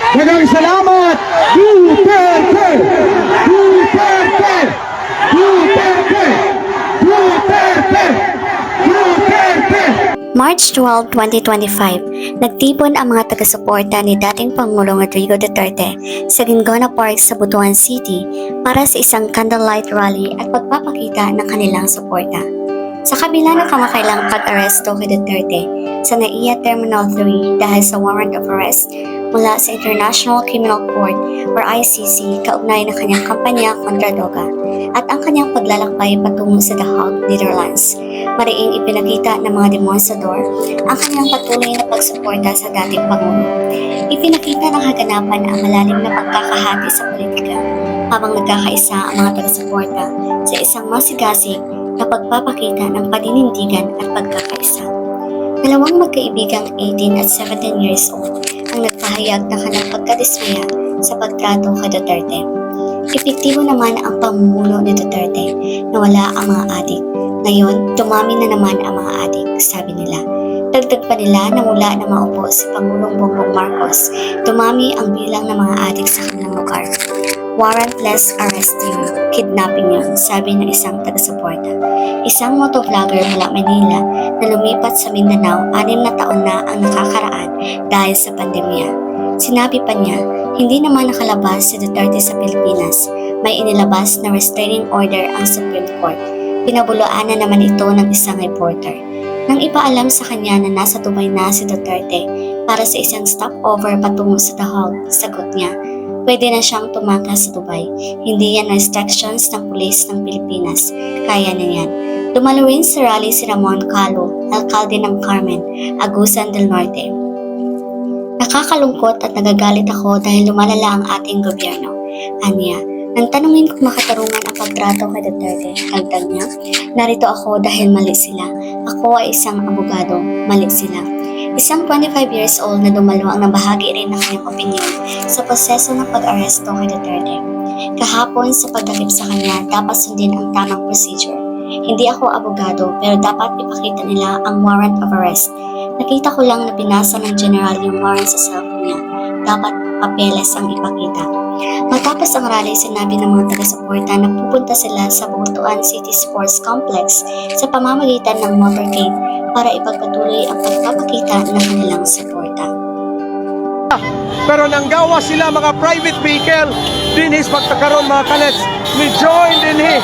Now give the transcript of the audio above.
Maraming salamat! Duterte! Duterte! Duterte! Duterte! Duterte! March 12, 2025, nagtipon ang mga taga-suporta ni dating Pangulong Rodrigo Duterte sa Gingona Park sa Butuan City para sa isang candlelight rally at pagpapakita ng kanilang suporta. Sa kabila ng kamakailang pag-aresto kay Duterte sa NAIA Terminal 3 dahil sa warrant of arrest mula sa International Criminal Court or ICC kaugnay ng kanyang kampanya kontra droga at ang kanyang paglalakbay patungo sa The Hague, Netherlands, mariing ipinakita ng mga demonstrador ang kanyang patuloy na pagsuporta sa dating Pangulo. Ipinakita ng kaganapan ang malalim na pagkakahati sa politika habang nagkakaisa ang mga taga-suporta sa isang masigasig na pagpapakita ng paninindigan at pagkakaisa. Dalawang magkaibigang 18 at 17 years old ang nagpahayag ng kanilang pagkadismaya sa pagtrato kay Duterte. Epektibo naman ang pamumuno ni Duterte na wala ang mga adik. Ngayon, dumami na naman ang mga adik, sabi nila. Dagdag pa nila na mula na maupo si Pangulong Bongbong Marcos, dumami ang bilang ng mga adik sa kanilang lugar. Warrantless arrest yun, kidnapping yun, sabi ng isang taga-suporta. Isang motovlogger mula Manila na lumipat sa Mindanao 6 na taon na ang nakakaraan dahil sa pandemya. Sinabi pa niya, hindi naman nakalabas si Duterte sa Pilipinas. May inilabas na restraining order ang Supreme Court. Pinabuloan na naman ito ng isang reporter. Nang ipaalam sa kanya na nasa Dubai na si Duterte para sa isang stopover patungo sa The Hague, sagot niya, pwede na siyang tumakas sa Dubai. Hindi yan restrictions ng pulis ng Pilipinas. Kaya na yan. Dumalo rin sa rally si Ramon Calo, alkalde ng Carmen, Agusan del Norte. Nakakalungkot at nagagalit ako dahil lumalala ang ating gobyerno. Anya, nang tanungin kung makatarungan ang pagtrato kay Duterte, dagdag niya, narito ako dahil mali sila. Ako ay isang abogado, mali sila. Isang 25 years old na dumalo ang nabahagi rin ng kanyang opinyon sa proseso ng pag-aresto kay Duterte. Kahapon sa pagdakip sa kanya, dapat sundin ang tamang procedure. Hindi ako abogado pero dapat ipakita nila ang warrant of arrest. Nakita ko lang na pinasa ng general yung warrant sa cellphone niya. Dapat papeles ang ipakita. Matapos ang rally, sinabi ng mga taga-suporta na pupunta sila sa Butuan City Sports Complex sa pamamagitan ng motorcade para ipagpatuloy ang pagpapakita ng kanilang suporta. Pero nanggawa sila mga private vehicle din his pagkakaroon mga kanets. We join din he.